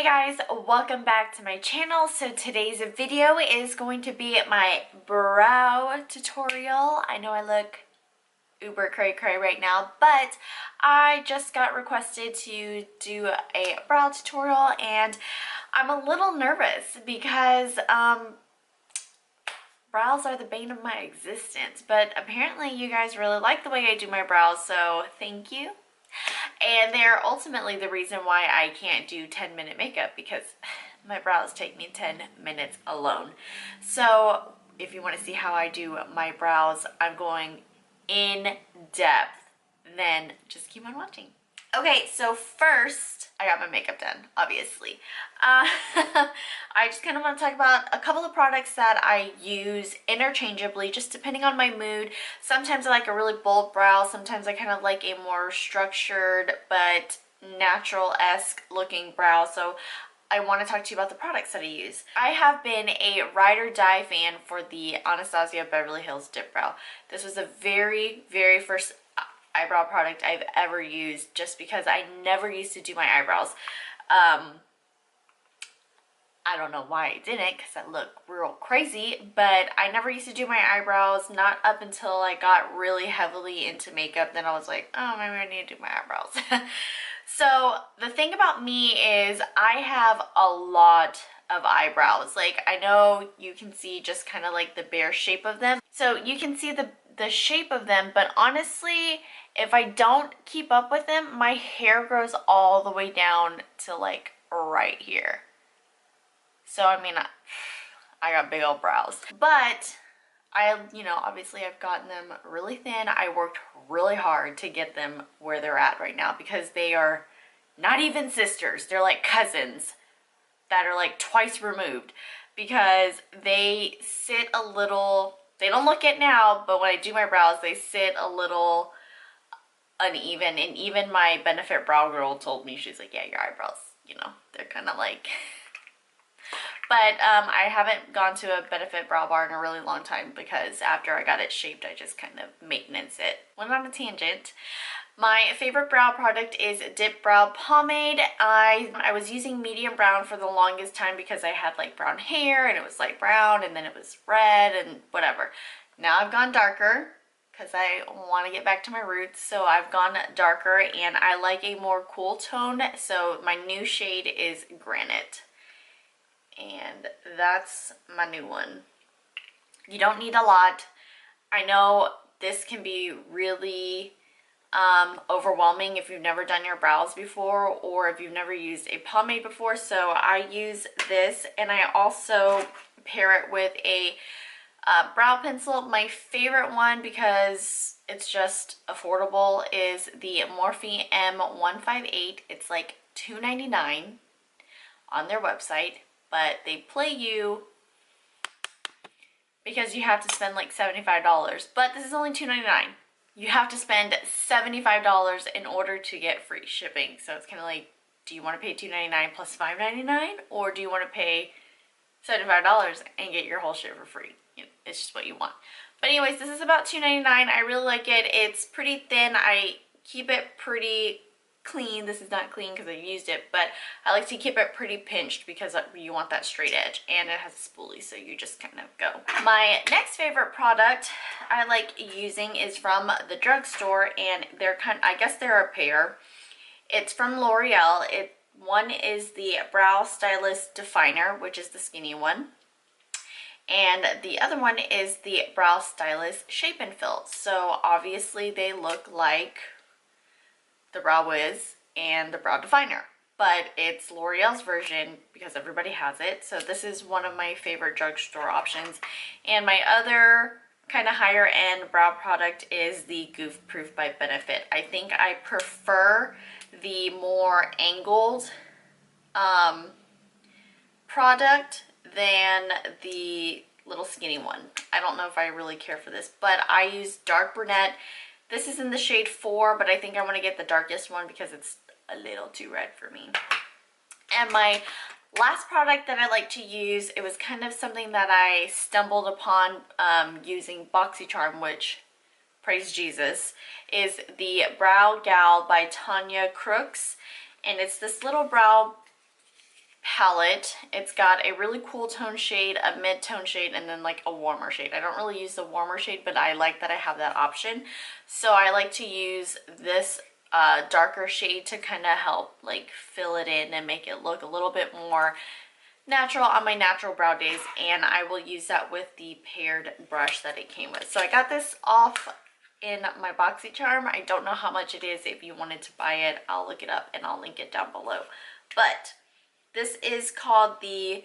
guys, welcome back to my channel. So today's video is going to be my brow tutorial. I know I look uber cray cray right now, but I just got requested to do a brow tutorial and I'm a little nervous because brows are the bane of my existence, but apparently you guys really like the way I do my brows, so thank you. And they're ultimately the reason why I can't do 10-minute makeup, because my brows take me 10 minutes alone. So if you want to see how I do my brows, I'm going in depth, then just keep on watching. Okay, so first, I got my makeup done, obviously. I just kind of want to talk about a couple of products that I use interchangeably, just depending on my mood. Sometimes I like a really bold brow, sometimes I kind of like a more structured but natural-esque looking brow, so I want to talk to you about the products that I use. I have been a ride or die fan for the Anastasia Beverly Hills Dip Brow. This was the very first eyebrow product I've ever used, just because I never used to do my eyebrows. I don't know why I didn't, because I look real crazy, but I never used to do my eyebrows, not up until I got really heavily into makeup. Then I was like, oh, maybe I need to do my eyebrows. So the thing about me is I have a lot of eyebrows. Like, I know you can see just kind of like the bare shape of them. So you can see the shape of them, but honestly, if I don't keep up with them, my hair grows all the way down to like right here. So I mean, I got big old brows, but obviously I've gotten them really thin. I worked really hard to get them where they're at right now, because they are not even sisters. They're like cousins that are like twice removed, because they sit a little, they don't look it now, but when I do my brows, they sit a little uneven. And even my Benefit brow girl told me, she's like, yeah, your eyebrows, they're kind of like... But I haven't gone to a Benefit brow bar in a really long time, because after I got it shaped, I just kind of maintenance it. Went on a tangent. My favorite brow product is Dip Brow Pomade. I was using medium brown for the longest time because I had like brown hair and it was light brown and then it was red and whatever. Now I've gone darker because I want to get back to my roots, so I've gone darker and I like a more cool tone. So my new shade is Granite. And that's my new one. You don't need a lot. I know this can be really overwhelming if you've never done your brows before, or if you've never used a pomade before. So I use this, and I also pair it with a brow pencil. My favorite one, because it's just affordable, is the Morphe M158. It's like $2.99 on their website. But they play you because you have to spend like $75. But this is only $2.99. You have to spend $75 in order to get free shipping. So it's kind of like, do you want to pay $2.99 plus $5.99? Or do you want to pay $75 and get your whole shit for free? It's just what you want. But anyways, this is about $2.99. I really like it. It's pretty thin. I keep it pretty clean. This is not clean because I used it, but I like to keep it pretty pinched because you want that straight edge, and it has a spoolie, so you just kind of go. My next favorite product I like using is from the drugstore, and I guess they're a pair. It's from Loreal. One is the Brow Stylist Definer, which is the skinny one, and the other one is the Brow Stylist Shape and Fill. So obviously they look like the Brow Wiz and the Brow Definer, but it's L'Oreal's version because everybody has it. So this is one of my favorite drugstore options. And my other kind of higher end brow product is the Goof Proof by Benefit. I think I prefer the more angled product than the little skinny one. I don't know if I really care for this, but I use Dark Brunette. This is in the shade 4, but I think I want to get the darkest one because it's a little too red for me. And my last product that I like to use, it was kind of something that I stumbled upon using BoxyCharm, which, praise Jesus, is the Brow Gal by Tanya Crooks. And it's this little brow palette. It's got a really cool tone shade, a mid-tone shade, and then like a warmer shade. I don't really use the warmer shade, but I like that I have that option. So I like to use this darker shade to kind of help like fill it in and make it look a little bit more natural on my natural brow days, and I will use that with the paired brush that it came with. So I got this off in my BoxyCharm. I don't know how much it is. If you wanted to buy it, I'll look it up and I'll link it down below. But this is called the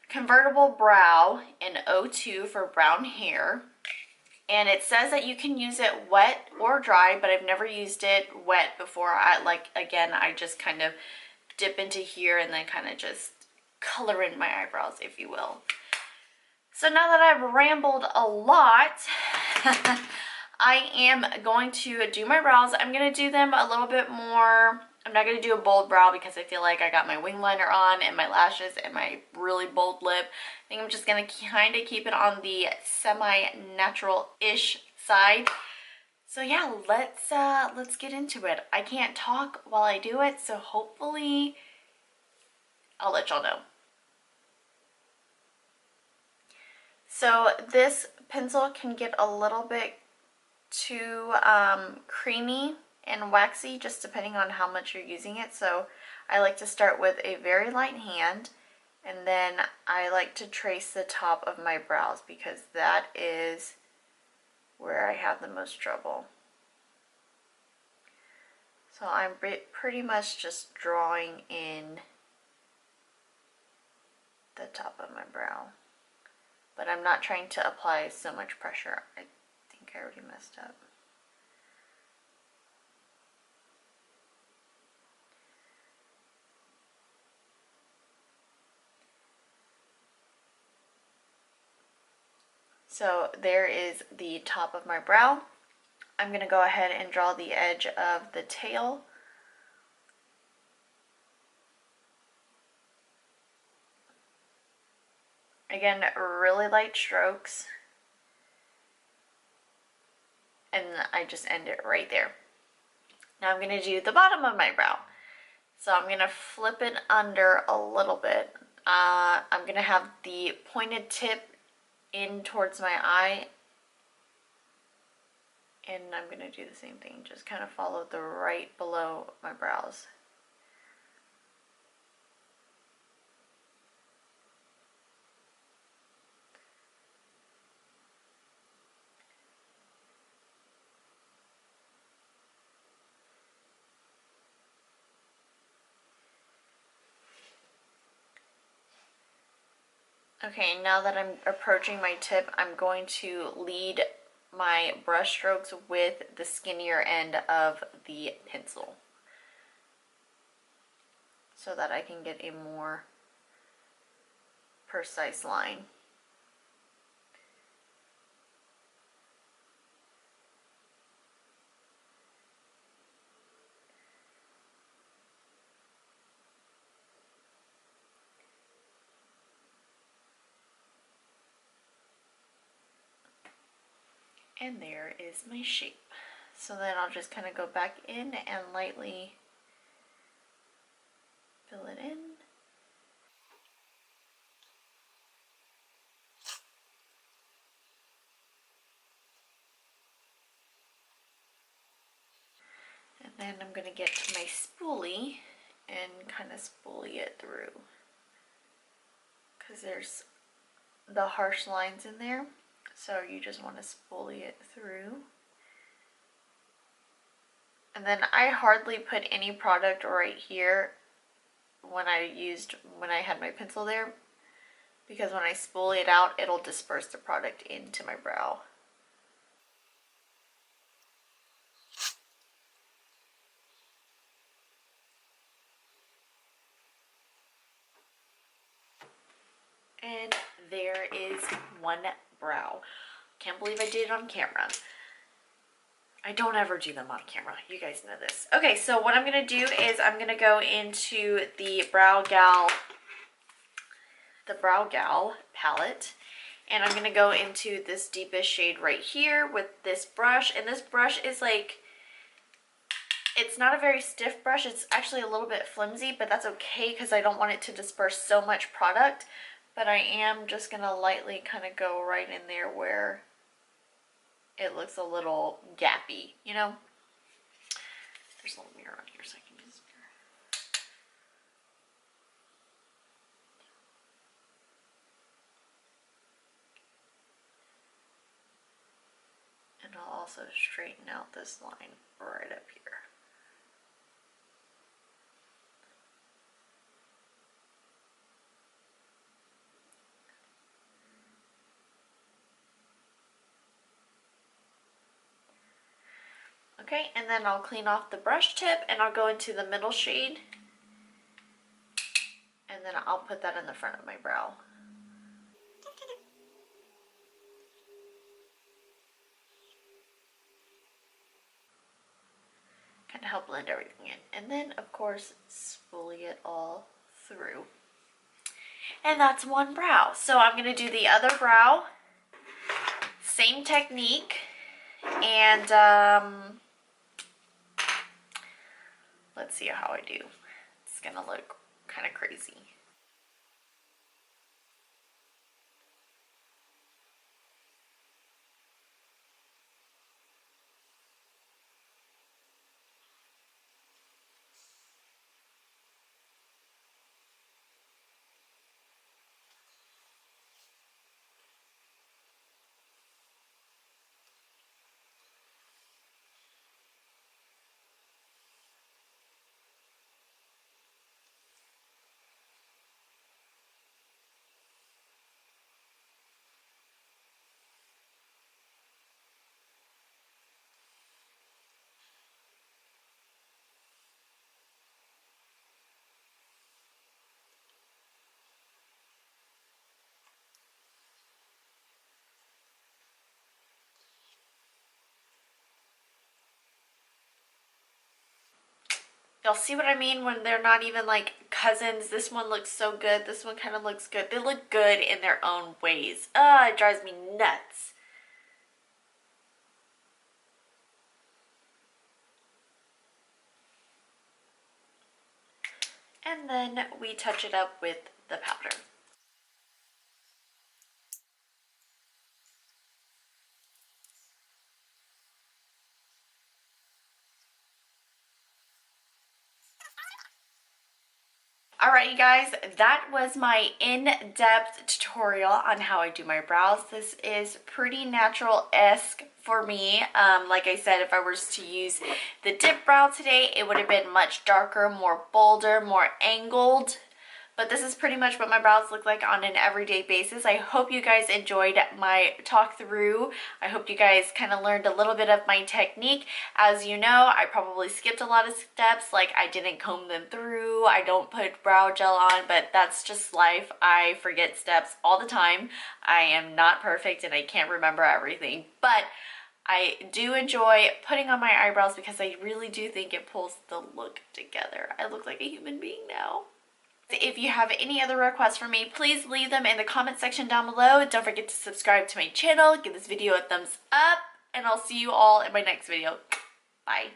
Convertible Brow in 02 for brown hair. And it says that you can use it wet or dry, but I've never used it wet before. I just kind of dip into here and then kind of just color in my eyebrows, if you will. So now that I've rambled a lot, I am going to do my brows. I'm going to do them a little bit more. I'm not going to do a bold brow because I feel like I got my wing liner on and my lashes and my really bold lip. I think I'm just going to kind of keep it on the semi-natural-ish side. So yeah, let's get into it. I can't talk while I do it, so hopefully I'll let y'all know. So this pencil can get a little bit too creamy and waxy, just depending on how much you're using it. So I like to start with a very light hand, and then I like to trace the top of my brows because that is where I have the most trouble. So I'm pretty much just drawing in the top of my brow, but I'm not trying to apply so much pressure. I think I already messed up. So there is the top of my brow. I'm going to go ahead and draw the edge of the tail. Again, really light strokes. And I just end it right there. Now I'm going to do the bottom of my brow. So I'm going to flip it under a little bit. I'm going to have the pointed tip in towards my eye, and I'm going to do the same thing, just kind of follow the right below my brows. Okay, now that I'm approaching my tip, I'm going to lead my brush strokes with the skinnier end of the pencil so that I can get a more precise line. And there is my shape. So then I'll just kind of go back in and lightly fill it in. And then I'm going to get to my spoolie and kind of spoolie it through, because there's the harsh lines in there. So you just want to spoolie it through. And then I hardly put any product right here when I had my pencil there, because when I spoolie it out, it'll disperse the product into my brow. And there is one brow. Can't believe I did it on camera. I don't ever do them on camera. You guys know this. Okay, so what I'm going to do is I'm going to go into the Brow Gal palette. And I'm going to go into this deepest shade right here with this brush. And this brush is like, It's not a very stiff brush. It's actually a little bit flimsy, but that's okay because I don't want it to disperse so much product. But I am just going to lightly kind of go right in there where it looks a little gappy, you know? There's a little mirror on here so I can use this mirror. And I'll also straighten out this line right up here. Okay, and then I'll clean off the brush tip and I'll go into the middle shade and then I'll put that in the front of my brow. Kind of help blend everything in. And then, of course, spoolie it all through. And that's one brow. So I'm going to do the other brow. Same technique. And let's see how I do. It's going to look kind of crazy. Y'all see what I mean when they're not even like cousins? This one looks so good. This one kind of looks good. They look good in their own ways. It drives me nuts. And then we touch it up with the powder. Alright you guys, that was my in-depth tutorial on how I do my brows. This is pretty natural-esque for me. Like I said, if I was to use the dip brow today, it would have been much darker, more bolder, more angled. But this is pretty much what my brows look like on an everyday basis. I hope you guys enjoyed my talk through. I hope you guys kind of learned a little bit of my technique. As you know, I probably skipped a lot of steps, like I didn't comb them through, I don't put brow gel on, but that's just life. I forget steps all the time. I am not perfect and I can't remember everything, but I do enjoy putting on my eyebrows because I really do think it pulls the look together. I look like a human being now. If you have any other requests for me, please leave them in the comment section down below. Don't forget to subscribe to my channel, give this video a thumbs up, and I'll see you all in my next video. Bye.